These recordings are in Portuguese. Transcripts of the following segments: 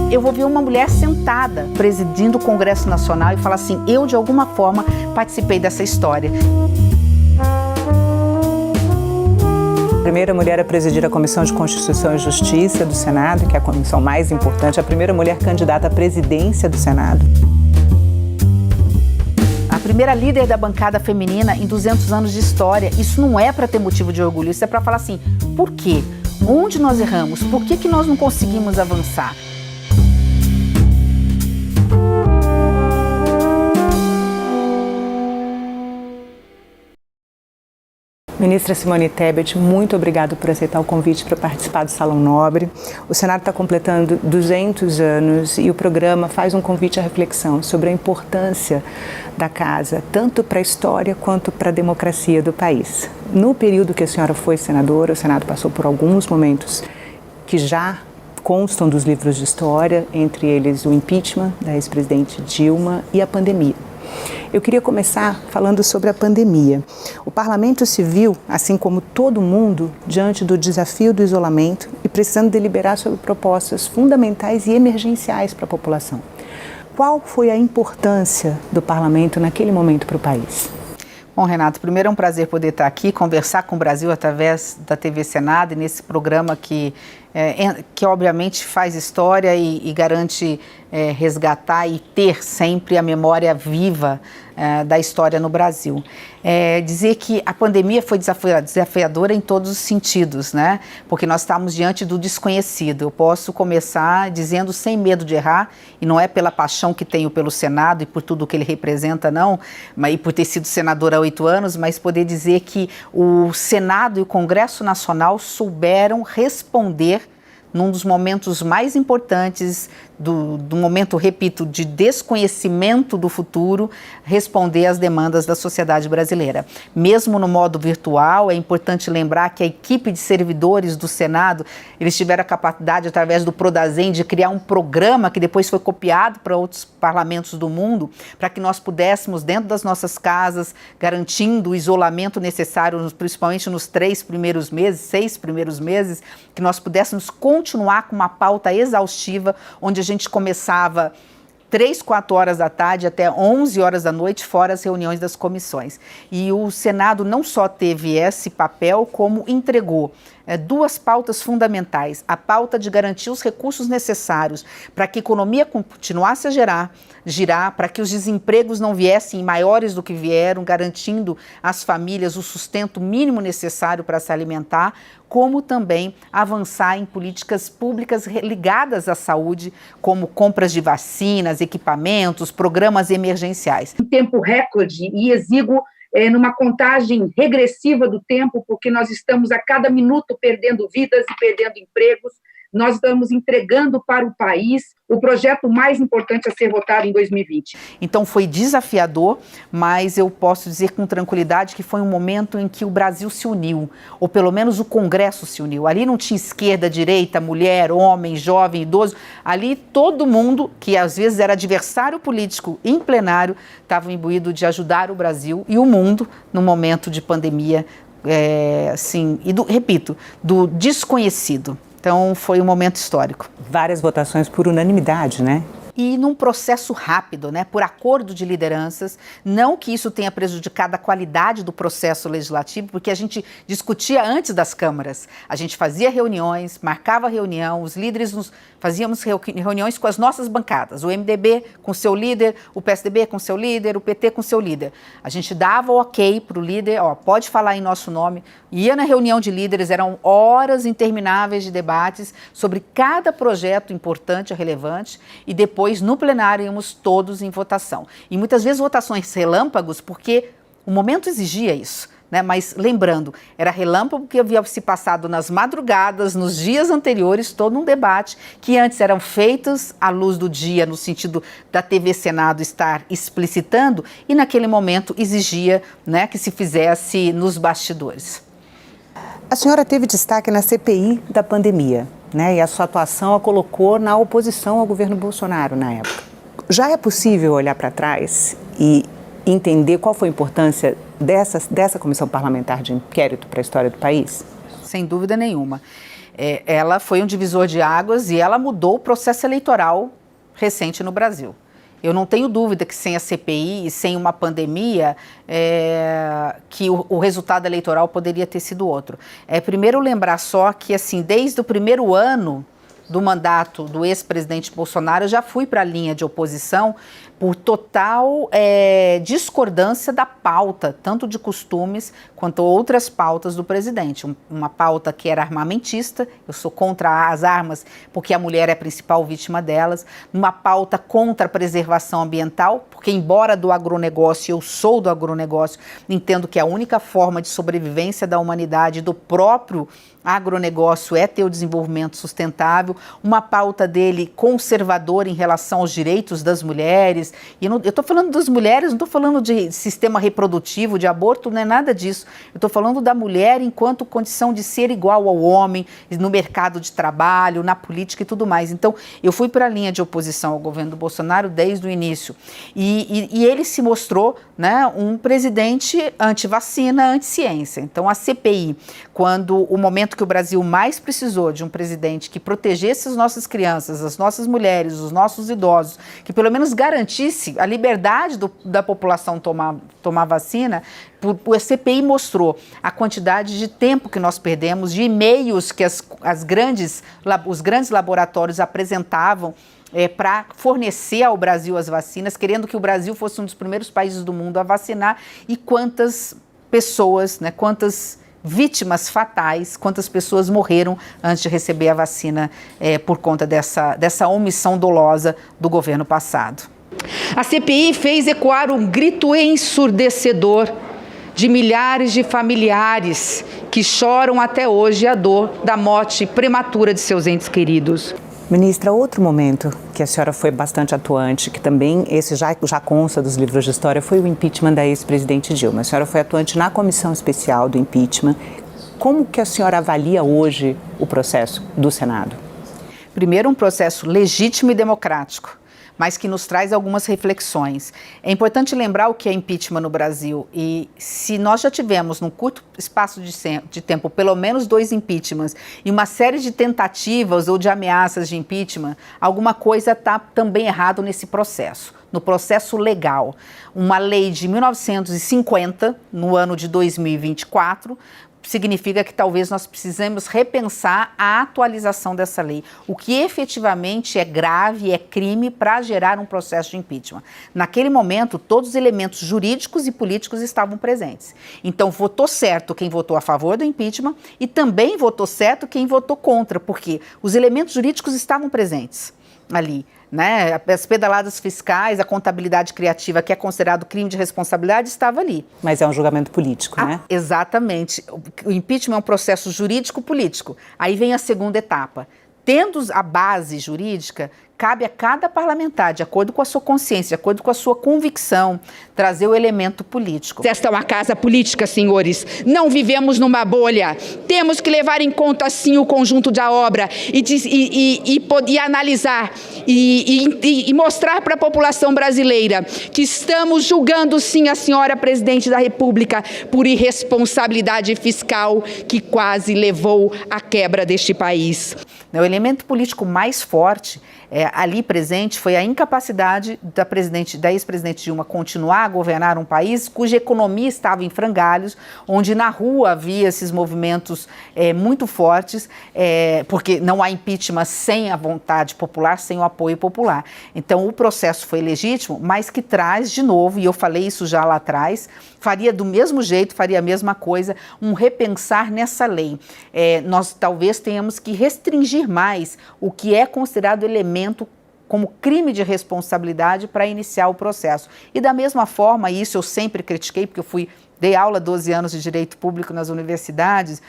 Eu vou ver uma mulher sentada, presidindo o Congresso Nacional e falar assim, eu de alguma forma participei dessa história. A primeira mulher a presidir a Comissão de Constituição e Justiça do Senado, que é a comissão mais importante, a primeira mulher candidata à presidência do Senado. A primeira líder da bancada feminina em 200 anos de história. Isso não é para ter motivo de orgulho, isso é para falar assim, por quê? Onde nós erramos? Por que nós não conseguimos avançar? Ministra Simone Tebet, muito obrigado por aceitar o convite para participar do Salão Nobre. O Senado está completando 200 anos e o programa faz um convite à reflexão sobre a importância da casa, tanto para a história quanto para a democracia do país. No período que a senhora foi senadora, o Senado passou por alguns momentos que já constam dos livros de história, entre eles o impeachment da ex-presidente Dilma e a pandemia. Eu queria começar falando sobre a pandemia. O Parlamento se viu, assim como todo mundo, diante do desafio do isolamento e precisando deliberar sobre propostas fundamentais e emergenciais para a população. Qual foi a importância do Parlamento naquele momento para o país? Bom, Renato, primeiro é um prazer poder estar aqui, conversar com o Brasil através da TV Senado e nesse programa que obviamente faz história e garante resgatar e ter sempre a memória viva da história no Brasil. Dizer que a pandemia foi desafiadora em todos os sentidos, né? Porque nós estamos diante do desconhecido. Eu posso começar dizendo sem medo de errar, e não é pela paixão que tenho pelo Senado e por tudo que ele representa, não, mas e por ter sido senadora há 8 anos, mas poder dizer que o Senado e o Congresso Nacional souberam responder num dos momentos mais importantes do momento, repito, de desconhecimento do futuro, responder às demandas da sociedade brasileira. Mesmo no modo virtual, é importante lembrar que a equipe de servidores do Senado, eles tiveram a capacidade, através do Prodazem, de criar um programa que depois foi copiado para outros parlamentos do mundo, para que nós pudéssemos, dentro das nossas casas, garantindo o isolamento necessário, principalmente nos 6 primeiros meses, que nós pudéssemos continuar com uma pauta exaustiva, onde a gente começava 3, 4 horas da tarde até 11 horas da noite, fora as reuniões das comissões. E o Senado não só teve esse papel, como entregou 2 pautas fundamentais. A pauta de garantir os recursos necessários para que a economia continuasse a girar, para que os desempregos não viessem maiores do que vieram, garantindo às famílias o sustento mínimo necessário para se alimentar, como também avançar em políticas públicas ligadas à saúde, como compras de vacinas, equipamentos, programas emergenciais. Em tempo recorde e exíguo, numa contagem regressiva do tempo, porque nós estamos a cada minuto perdendo vidas e perdendo empregos. Nós estamos entregando para o país o projeto mais importante a ser votado em 2020. Então foi desafiador, mas eu posso dizer com tranquilidade que foi um momento em que o Brasil se uniu, ou pelo menos o Congresso se uniu. Ali não tinha esquerda, direita, mulher, homem, jovem, idoso. Ali todo mundo, que às vezes era adversário político em plenário, estava imbuído de ajudar o Brasil e o mundo no momento de pandemia, repito, do desconhecido. Então, foi um momento histórico. Várias votações por unanimidade, né? E num processo rápido, né, por acordo de lideranças, não que isso tenha prejudicado a qualidade do processo legislativo, porque a gente discutia antes das câmaras, a gente fazia reuniões, marcava reunião, os líderes fazíamos reuniões com as nossas bancadas, o MDB com seu líder, o PSDB com seu líder, o PT com seu líder. A gente dava o ok para o líder, pode falar em nosso nome, ia na reunião de líderes, eram horas intermináveis de debates sobre cada projeto importante ou relevante, e depois no plenário íamos todos em votação. E muitas vezes votações relâmpagos, porque o momento exigia isso, né? Mas lembrando, era relâmpago que havia se passado nas madrugadas, nos dias anteriores, todo um debate que antes eram feitos à luz do dia, no sentido da TV Senado estar explicitando, e naquele momento exigia, né, que se fizesse nos bastidores. A senhora teve destaque na CPI da pandemia, né? E a sua atuação a colocou na oposição ao governo Bolsonaro na época. Já é possível olhar para trás e entender qual foi a importância dessa comissão parlamentar de inquérito para a história do país? Sem dúvida nenhuma. ela foi um divisor de águas e ela mudou o processo eleitoral recente no Brasil. Eu não tenho dúvida que sem a CPI e sem uma pandemia, que o resultado eleitoral poderia ter sido outro. Primeiro lembrar só que, assim, desde o primeiro ano do mandato do ex-presidente Bolsonaro, eu já fui para a linha de oposição por total discordância da pauta, tanto de costumes quanto outras pautas do presidente. Uma pauta que era armamentista, eu sou contra as armas porque a mulher é a principal vítima delas. Uma pauta contra a preservação ambiental, porque embora do agronegócio, eu sou do agronegócio, entendo que a única forma de sobrevivência da humanidade, do próprio agronegócio, é ter o desenvolvimento sustentável. Uma pauta dele conservadora em relação aos direitos das mulheres. E eu estou falando das mulheres, não estou falando de sistema reprodutivo, de aborto, não é nada disso. Eu estou falando da mulher enquanto condição de ser igual ao homem, no mercado de trabalho, na política e tudo mais. Então, eu fui para a linha de oposição ao governo do Bolsonaro desde o início. E ele se mostrou, né, um presidente anti-vacina, anti-ciência. Então, a CPI, quando o momento que o Brasil mais precisou de um presidente que protegesse as nossas crianças, as nossas mulheres, os nossos idosos, que pelo menos garantisse a liberdade da população tomar vacina, a CPI mostrou a quantidade de tempo que nós perdemos, de e-mails que os grandes laboratórios apresentavam para fornecer ao Brasil as vacinas, querendo que o Brasil fosse um dos primeiros países do mundo a vacinar, e quantas pessoas, né, quantas vítimas fatais, quantas pessoas morreram antes de receber a vacina por conta dessa omissão dolosa do governo passado. A CPI fez ecoar um grito ensurdecedor de milhares de familiares que choram até hoje a dor da morte prematura de seus entes queridos. Ministra, outro momento que a senhora foi bastante atuante, que também esse já consta dos livros de história, foi o impeachment da ex-presidente Dilma. A senhora foi atuante na comissão especial do impeachment. Como que a senhora avalia hoje o processo do Senado? Primeiro, um processo legítimo e democrático, mas que nos traz algumas reflexões. É importante lembrar o que é impeachment no Brasil, e se nós já tivemos, num curto espaço de tempo, pelo menos 2 impeachments e uma série de tentativas ou de ameaças de impeachment, alguma coisa está também errado nesse processo, no processo legal. Uma lei de 1950, no ano de 2024, significa que talvez nós precisemos repensar a atualização dessa lei, o que efetivamente é grave, é crime para gerar um processo de impeachment. Naquele momento, todos os elementos jurídicos e políticos estavam presentes. Então, votou certo quem votou a favor do impeachment e também votou certo quem votou contra, porque os elementos jurídicos estavam presentes ali, né? As pedaladas fiscais, a contabilidade criativa, que é considerado crime de responsabilidade, estava ali. Mas é um julgamento político, né? Exatamente. O impeachment é um processo jurídico-político. Aí vem a segunda etapa. Tendo a base jurídica, cabe a cada parlamentar, de acordo com a sua consciência, de acordo com a sua convicção, trazer o elemento político. Esta é uma casa política, senhores. Não vivemos numa bolha. Temos que levar em conta, sim, o conjunto da obra e analisar e mostrar para a população brasileira que estamos julgando, sim, a senhora presidente da República por irresponsabilidade fiscal que quase levou à quebra deste país. O elemento político mais forte ali presente foi a incapacidade da ex-presidente Dilma continuar a governar um país cuja economia estava em frangalhos, onde na rua havia esses movimentos muito fortes, porque não há impeachment sem a vontade popular, sem o apoio popular. Então o processo foi legítimo, mas que traz de novo, e eu falei isso já lá atrás, faria do mesmo jeito, faria a mesma coisa, um repensar nessa lei. Nós talvez tenhamos que restringir mais o que é considerado elemento como crime de responsabilidade para iniciar o processo. E da mesma forma, isso eu sempre critiquei, porque dei aula 12 anos de direito público nas universidades.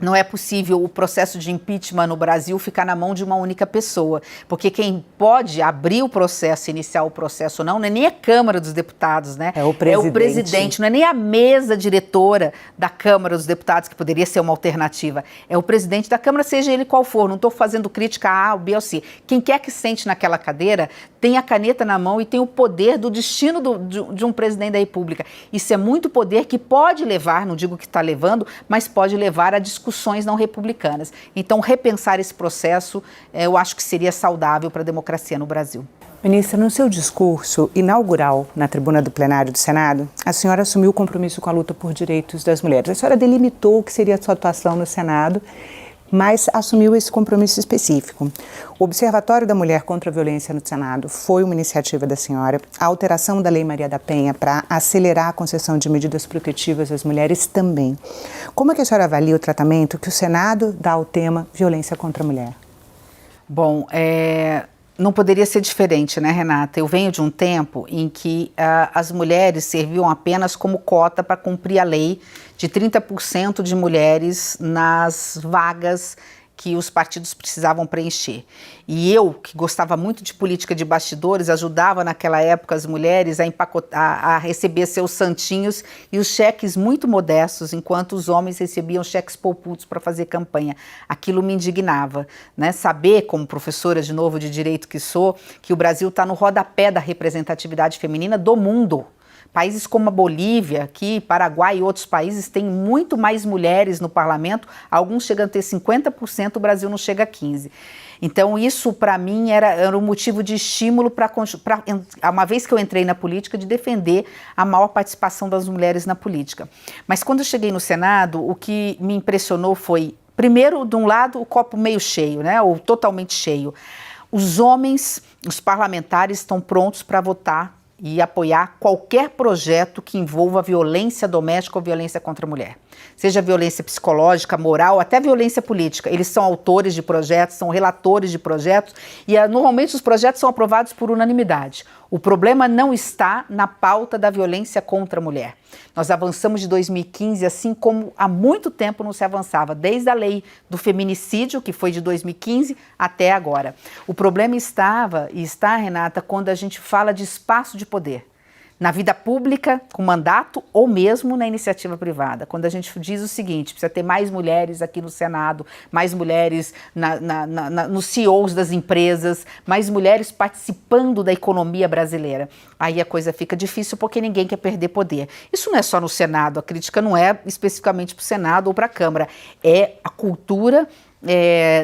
Não é possível o processo de impeachment no Brasil ficar na mão de uma única pessoa, porque quem pode abrir o processo, iniciar o processo não é nem a Câmara dos Deputados, né? É o presidente, não é nem a mesa diretora da Câmara dos Deputados, que poderia ser uma alternativa. É o presidente da Câmara, seja ele qual for. Não estou fazendo crítica a A, B ou C. Quem quer que sente naquela cadeira tem a caneta na mão e tem o poder do destino de um presidente da República. Isso é muito poder que pode levar, não digo que está levando, mas pode levar a discussão discussões não republicanas. Então, repensar esse processo, eu acho que seria saudável para a democracia no Brasil. Ministra, no seu discurso inaugural na tribuna do plenário do Senado, a senhora assumiu o compromisso com a luta por direitos das mulheres. A senhora delimitou o que seria a sua atuação no Senado, mas assumiu esse compromisso específico. O Observatório da Mulher contra a Violência no Senado foi uma iniciativa da senhora. A alteração da Lei Maria da Penha para acelerar a concessão de medidas protetivas às mulheres também. Como é que a senhora avalia o tratamento que o Senado dá ao tema violência contra a mulher? Bom, não poderia ser diferente, né, Renata? Eu venho de um tempo em que as mulheres serviam apenas como cota para cumprir a lei de 30% de mulheres nas vagas que os partidos precisavam preencher. E eu, que gostava muito de política de bastidores, ajudava naquela época as mulheres a receber seus santinhos e os cheques muito modestos, enquanto os homens recebiam cheques poupudos para fazer campanha. Aquilo me indignava, né? Saber, como professora de novo de direito que sou, que o Brasil está no rodapé da representatividade feminina do mundo. Países como a Bolívia, aqui, Paraguai e outros países têm muito mais mulheres no parlamento, alguns chegam a ter 50%, o Brasil não chega a 15%. Então isso para mim era um motivo de estímulo para, uma vez que eu entrei na política, de defender a maior participação das mulheres na política. Mas quando eu cheguei no Senado, o que me impressionou foi, primeiro, de um lado, o copo meio cheio, né, ou totalmente cheio. Os homens, os parlamentares estão prontos para votar e apoiar qualquer projeto que envolva violência doméstica ou violência contra a mulher. Seja violência psicológica, moral, até violência política. Eles são autores de projetos, são relatores de projetos e normalmente os projetos são aprovados por unanimidade. O problema não está na pauta da violência contra a mulher. Nós avançamos de 2015, assim como há muito tempo não se avançava, desde a lei do feminicídio, que foi de 2015 até agora. O problema está, Renata, quando a gente fala de espaço de poder. Na vida pública, com mandato, ou mesmo na iniciativa privada. Quando a gente diz o seguinte, precisa ter mais mulheres aqui no Senado, mais mulheres nos CEOs das empresas, mais mulheres participando da economia brasileira. Aí a coisa fica difícil porque ninguém quer perder poder. Isso não é só no Senado, a crítica não é especificamente para o Senado ou para a Câmara, é a cultura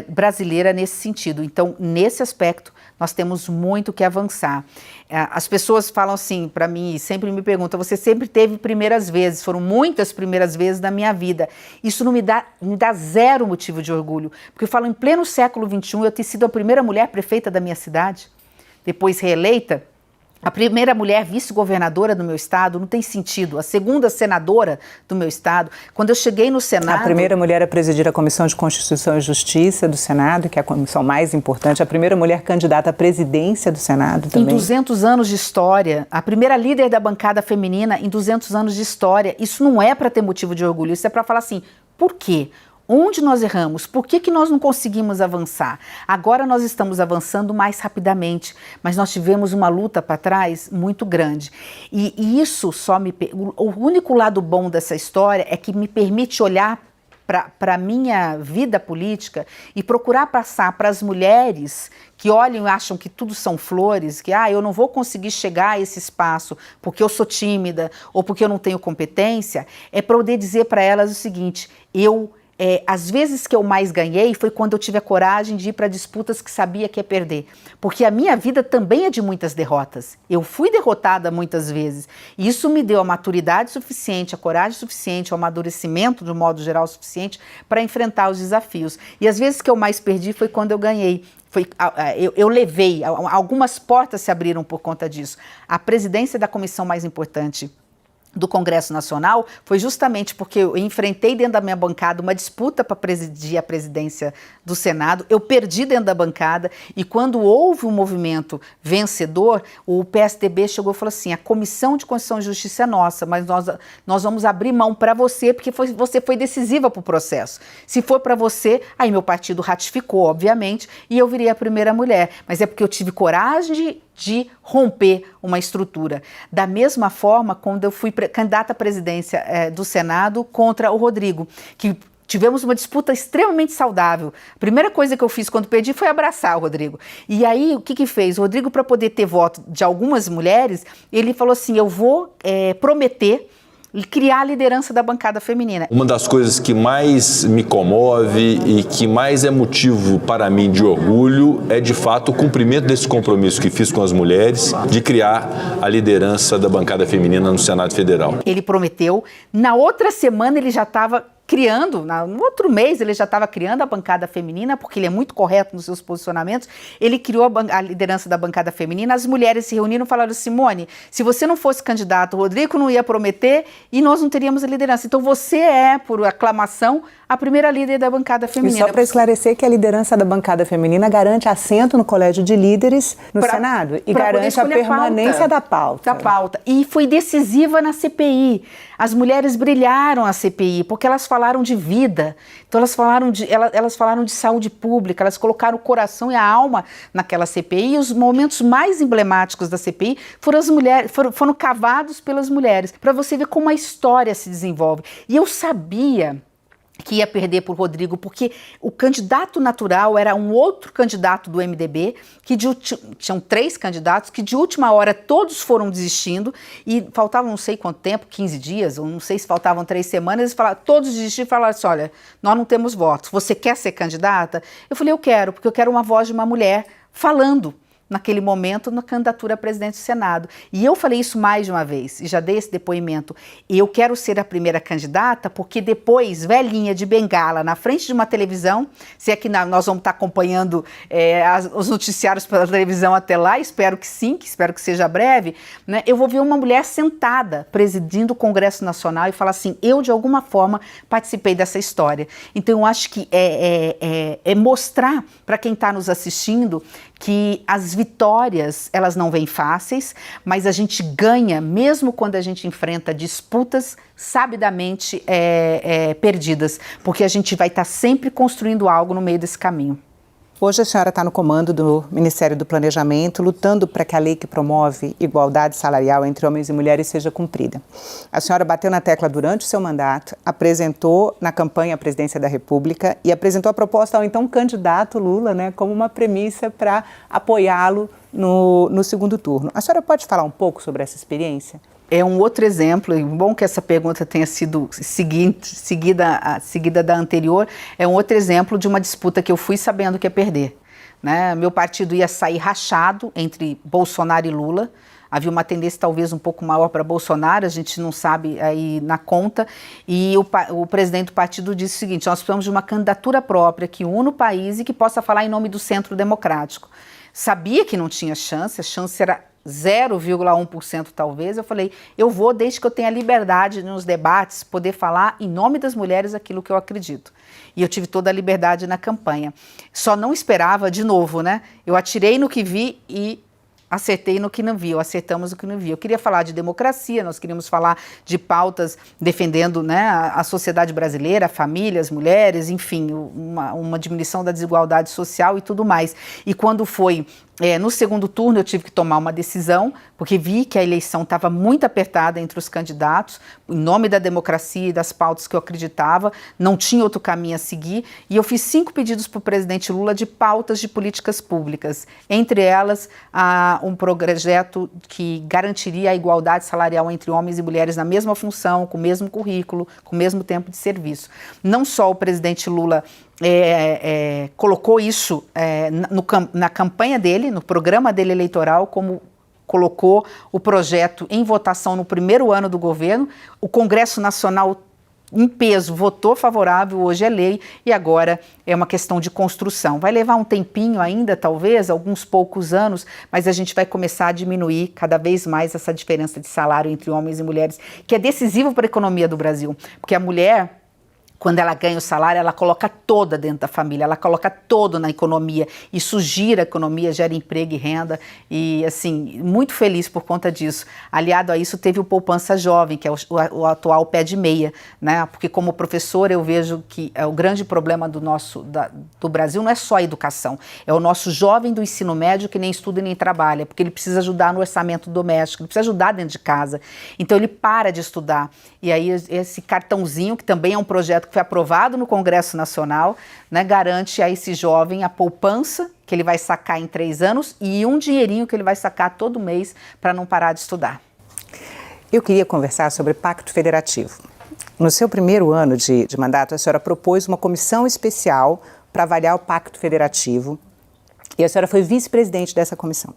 brasileira nesse sentido. Então, nesse aspecto, nós temos muito que avançar. As pessoas falam assim para mim, sempre me perguntam, você sempre teve primeiras vezes, foram muitas primeiras vezes na minha vida. Isso não me dá zero motivo de orgulho, porque eu falo, em pleno século XXI, eu ter sido a primeira mulher prefeita da minha cidade, depois reeleita, a primeira mulher vice-governadora do meu estado, não tem sentido. A segunda senadora do meu estado. Quando eu cheguei no Senado... A primeira mulher a presidir a Comissão de Constituição e Justiça do Senado, que é a comissão mais importante. A primeira mulher candidata à presidência do Senado também. Em 200 anos de história. A primeira líder da bancada feminina em 200 anos de história. Isso não é para ter motivo de orgulho. Isso é para falar assim, por quê? Onde nós erramos? Por que nós não conseguimos avançar? Agora nós estamos avançando mais rapidamente, mas nós tivemos uma luta para trás muito grande. E isso o único lado bom dessa história é que me permite olhar para a minha vida política e procurar passar para as mulheres que olham e acham que tudo são flores, que eu não vou conseguir chegar a esse espaço porque eu sou tímida ou porque eu não tenho competência, é poder dizer para elas o seguinte, às vezes que eu mais ganhei foi quando eu tive a coragem de ir para disputas que sabia que ia perder. Porque a minha vida também é de muitas derrotas. Eu fui derrotada muitas vezes. E isso me deu a maturidade suficiente, a coragem suficiente, o amadurecimento, de um modo geral, suficiente para enfrentar os desafios. E às vezes que eu mais perdi foi quando eu ganhei. Eu levei, algumas portas se abriram por conta disso. A presidência da comissão mais importante do Congresso Nacional foi justamente porque eu enfrentei dentro da minha bancada uma disputa para presidir a presidência do Senado, eu perdi dentro da bancada e quando houve um movimento vencedor, o PSDB chegou e falou assim, a Comissão de Constituição e Justiça é nossa, mas nós vamos abrir mão para você porque você foi decisiva para o processo. Se for para você, aí meu partido ratificou, obviamente, e eu virei a primeira mulher, mas é porque eu tive coragem de romper uma estrutura. Da mesma forma, quando eu fui candidata à presidência do Senado contra o Rodrigo, que tivemos uma disputa extremamente saudável. A primeira coisa que eu fiz quando perdi foi abraçar o Rodrigo. E aí, o que fez? O Rodrigo, para poder ter voto de algumas mulheres, ele falou assim, eu vou prometer criar a liderança da bancada feminina. Uma das coisas que mais me comove e que mais é motivo para mim de orgulho é, de fato, o cumprimento desse compromisso que fiz com as mulheres de criar a liderança da bancada feminina no Senado Federal. Ele prometeu, na outra semana ele já estava criando, no outro mês ele já estava criando a bancada feminina, porque ele é muito correto nos seus posicionamentos. Ele criou a liderança da bancada feminina, as mulheres se reuniram e falaram: Simone, se você não fosse candidato, o Rodrigo não ia prometer e nós não teríamos a liderança. Então você é, por aclamação, a primeira líder da bancada feminina. E só para esclarecer que a liderança da bancada feminina garante assento no colégio de líderes no Senado e garante a permanência da pauta. E foi decisiva na CPI. As mulheres brilharam a CPI porque elas falaram de vida, então elas falaram de saúde pública, elas colocaram o coração e a alma naquela CPI, e os momentos mais emblemáticos da CPI foram as mulheres, foram cavados pelas mulheres, para você ver como a história se desenvolve. E eu sabia que ia perder por Rodrigo, porque o candidato natural era um outro candidato do MDB, que tinham 3 candidatos, que de última hora todos foram desistindo, e faltavam não sei quanto tempo, 15 dias, ou não sei se faltavam 3 semanas, eles falaram, todos desistiram e falaram assim: olha, nós não temos votos, você quer ser candidata? Eu falei: eu quero, porque eu quero uma voz de uma mulher falando naquele momento na candidatura a presidente do Senado. E eu falei isso mais de uma vez, e já dei esse depoimento. Eu quero ser a primeira candidata, porque depois, velhinha de bengala, na frente de uma televisão, se é que nós vamos estar acompanhando os noticiários pela televisão até lá, espero que sim, espero que seja breve, né, eu vou ver uma mulher sentada, presidindo o Congresso Nacional, e falar assim: eu, de alguma forma, participei dessa história. Então, eu acho que é mostrar para quem está nos assistindo que as vitórias, elas não vêm fáceis, mas a gente ganha mesmo quando a gente enfrenta disputas sabidamente perdidas, porque a gente vai estar sempre construindo algo no meio desse caminho. Hoje a senhora está no comando do Ministério do Planejamento, lutando para que a lei que promove igualdade salarial entre homens e mulheres seja cumprida. A senhora bateu na tecla durante o seu mandato, apresentou na campanha à presidência da República e apresentou a proposta ao então candidato Lula, né, como uma premissa para apoiá-lo no segundo turno. A senhora pode falar um pouco sobre essa experiência? É um outro exemplo, e bom que essa pergunta tenha sido seguida da anterior, é um outro exemplo de uma disputa que eu fui sabendo que ia perder, né? Meu partido ia sair rachado entre Bolsonaro e Lula, havia uma tendência talvez um pouco maior para Bolsonaro, a gente não sabe aí na conta, e o presidente do partido disse o seguinte: nós precisamos de uma candidatura própria que una o país e que possa falar em nome do centro democrático. Sabia que não tinha chance, a chance era 0,1% talvez. Eu falei: eu vou, desde que eu tenha liberdade nos debates, poder falar em nome das mulheres aquilo que eu acredito. E eu tive toda a liberdade na campanha. Só não esperava, de novo, né? Eu atirei no que vi e acertei no que não vi, ou acertamos no que não vi. Eu queria falar de democracia, nós queríamos falar de pautas defendendo, né, a sociedade brasileira, a família, as mulheres, enfim, uma diminuição da desigualdade social e tudo mais. E quando foi no segundo turno, eu tive que tomar uma decisão, porque vi que a eleição estava muito apertada entre os candidatos, em nome da democracia e das pautas que eu acreditava, não tinha outro caminho a seguir, e eu fiz 5 pedidos para o presidente Lula de pautas de políticas públicas, entre elas um projeto que garantiria a igualdade salarial entre homens e mulheres na mesma função, com o mesmo currículo, com o mesmo tempo de serviço. Não só o presidente Lula colocou isso na campanha dele, no programa dele eleitoral, como colocou o projeto em votação no primeiro ano do governo. O Congresso Nacional, em peso, votou favorável, hoje é lei, e agora é uma questão de construção. Vai levar um tempinho ainda, talvez, alguns poucos anos, mas a gente vai começar a diminuir cada vez mais essa diferença de salário entre homens e mulheres, que é decisivo para a economia do Brasil, porque a mulher, quando ela ganha o salário, ela coloca toda dentro da família, ela coloca todo na economia. Isso gira a economia, gera emprego e renda. E, assim, muito feliz por conta disso. Aliado a isso, teve o Poupança Jovem, que é o atual pé de meia, né? Porque, como professora, eu vejo que o grande problema do Brasil não é só a educação. É o nosso jovem do ensino médio que nem estuda e nem trabalha, porque ele precisa ajudar no orçamento doméstico, ele precisa ajudar dentro de casa. Então, ele para de estudar. E aí, esse cartãozinho, que também é um projeto que foi aprovado no Congresso Nacional, né, garante a esse jovem a poupança que ele vai sacar em 3 anos e um dinheirinho que ele vai sacar todo mês para não parar de estudar. Eu queria conversar sobre pacto federativo. No seu primeiro ano de mandato, a senhora propôs uma comissão especial para avaliar o pacto federativo e a senhora foi vice-presidente dessa comissão.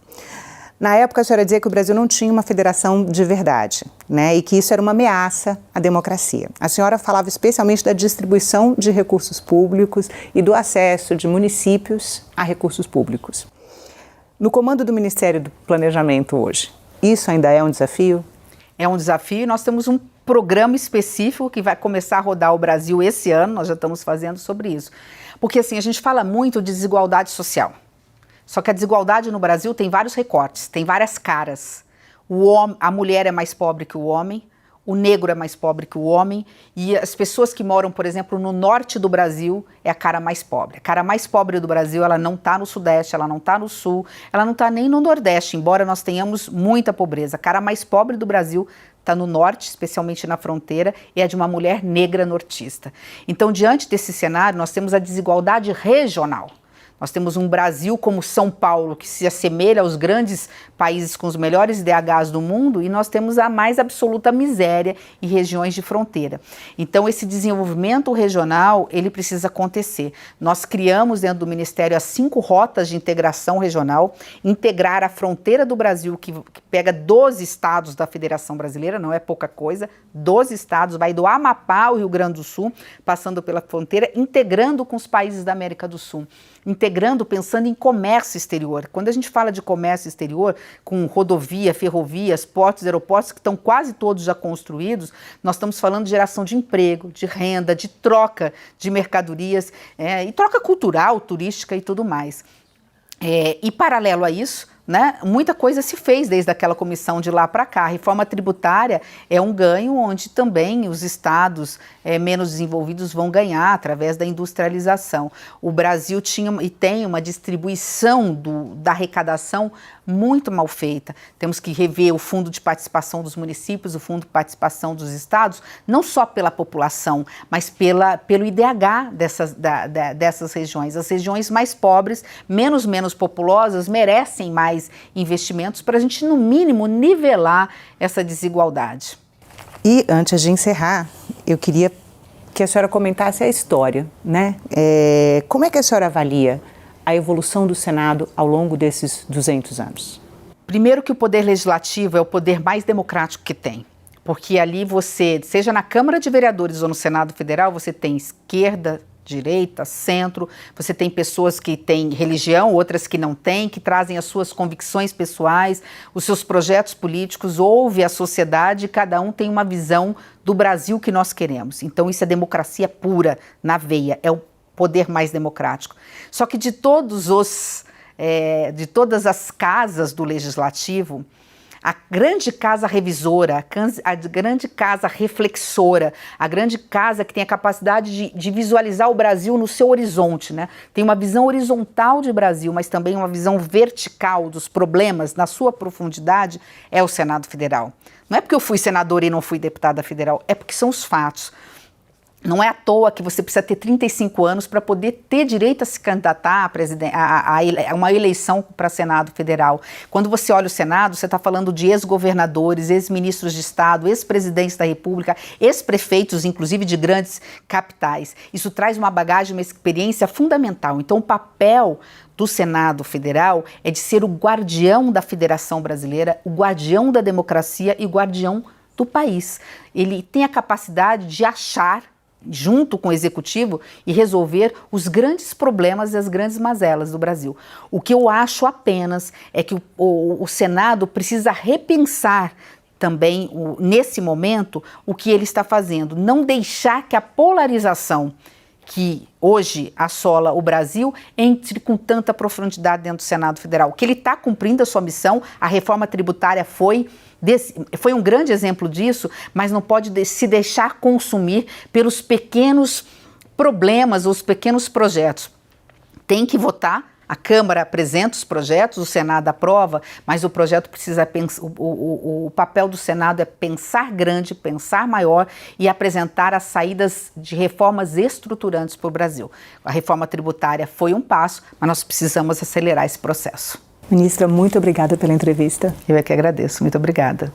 Na época, a senhora dizia que o Brasil não tinha uma federação de verdade, né, e que isso era uma ameaça à democracia. A senhora falava especialmente da distribuição de recursos públicos e do acesso de municípios a recursos públicos. No comando do Ministério do Planejamento hoje, isso ainda é um desafio? É um desafio e nós temos um programa específico que vai começar a rodar o Brasil esse ano, nós já estamos fazendo sobre isso. Porque assim, a gente fala muito de desigualdade social. Só que a desigualdade no Brasil tem vários recortes, tem várias caras. A mulher é mais pobre que o homem, o negro é mais pobre que o homem e as pessoas que moram, por exemplo, no norte do Brasil é a cara mais pobre. A cara mais pobre do Brasil, ela não está no sudeste, ela não está no sul, ela não está nem no nordeste, embora nós tenhamos muita pobreza. A cara mais pobre do Brasil está no norte, especialmente na fronteira, e é de uma mulher negra nortista. Então, diante desse cenário, nós temos a desigualdade regional. Nós temos um Brasil como São Paulo, que se assemelha aos grandes países com os melhores IDHs do mundo, e nós temos a mais absoluta miséria em regiões de fronteira. Então, esse desenvolvimento regional, ele precisa acontecer. Nós criamos dentro do Ministério as 5 rotas de integração regional, integrar a fronteira do Brasil, que pega 12 estados da Federação Brasileira, não é pouca coisa, 12 estados, vai do Amapá ao Rio Grande do Sul, passando pela fronteira, integrando com os países da América do Sul. Integrando, pensando em comércio exterior. Quando a gente fala de comércio exterior, com rodovia, ferrovias, portos, aeroportos, que estão quase todos já construídos, nós estamos falando de geração de emprego, de renda, de troca de mercadorias, e troca cultural, turística e tudo mais. E paralelo a isso, né, muita coisa se fez desde aquela comissão de lá para cá. A reforma tributária é um ganho onde também os estados menos desenvolvidos vão ganhar através da industrialização. O Brasil tinha e tem uma distribuição da arrecadação muito mal feita. Temos que rever o fundo de participação dos municípios, o fundo de participação dos estados, não só pela população, mas pelo IDH dessas regiões. As regiões mais pobres, menos populosas, merecem mais investimentos para a gente, no mínimo, nivelar essa desigualdade. E, antes de encerrar, eu queria que a senhora comentasse a história, né? Como é que a senhora avalia a evolução do Senado ao longo desses 200 anos? Primeiro que o poder legislativo é o poder mais democrático que tem. Porque ali você, seja na Câmara de Vereadores ou no Senado Federal, você tem esquerda, direita, centro, você tem pessoas que têm religião, outras que não têm, que trazem as suas convicções pessoais, os seus projetos políticos, ouve a sociedade, cada um tem uma visão do Brasil que nós queremos. Então isso é democracia pura, na veia, é o poder mais democrático. Só que de todas as casas do legislativo, a grande casa revisora, a grande casa reflexora, a grande casa que tem a capacidade de visualizar o Brasil no seu horizonte, né? Tem uma visão horizontal de Brasil, mas também uma visão vertical dos problemas na sua profundidade, é o Senado Federal. Não é porque eu fui senadora e não fui deputada federal, é porque são os fatos. Não é à toa que você precisa ter 35 anos para poder ter direito a se candidatar a uma eleição para Senado Federal. Quando você olha o Senado, você está falando de ex-governadores, ex-ministros de Estado, ex-presidentes da República, ex-prefeitos, inclusive de grandes capitais. Isso traz uma bagagem, uma experiência fundamental. Então, o papel do Senado Federal é de ser o guardião da Federação Brasileira, o guardião da democracia e o guardião do país. Ele tem a capacidade de achar, junto com o Executivo, e resolver os grandes problemas e as grandes mazelas do Brasil. O que eu acho apenas é que o Senado precisa repensar também, nesse momento, o que ele está fazendo. Não deixar que a polarização que hoje assola o Brasil entre com tanta profundidade dentro do Senado Federal. Que ele está cumprindo a sua missão, a reforma tributária foi um grande exemplo disso, mas não pode se deixar consumir pelos pequenos problemas, os pequenos projetos. Tem que votar, a Câmara apresenta os projetos, o Senado aprova, mas o projeto precisa pensar, o papel do Senado é pensar grande, pensar maior e apresentar as saídas de reformas estruturantes para o Brasil. A reforma tributária foi um passo, mas nós precisamos acelerar esse processo. Ministra, muito obrigada pela entrevista. Eu é que agradeço. Muito obrigada.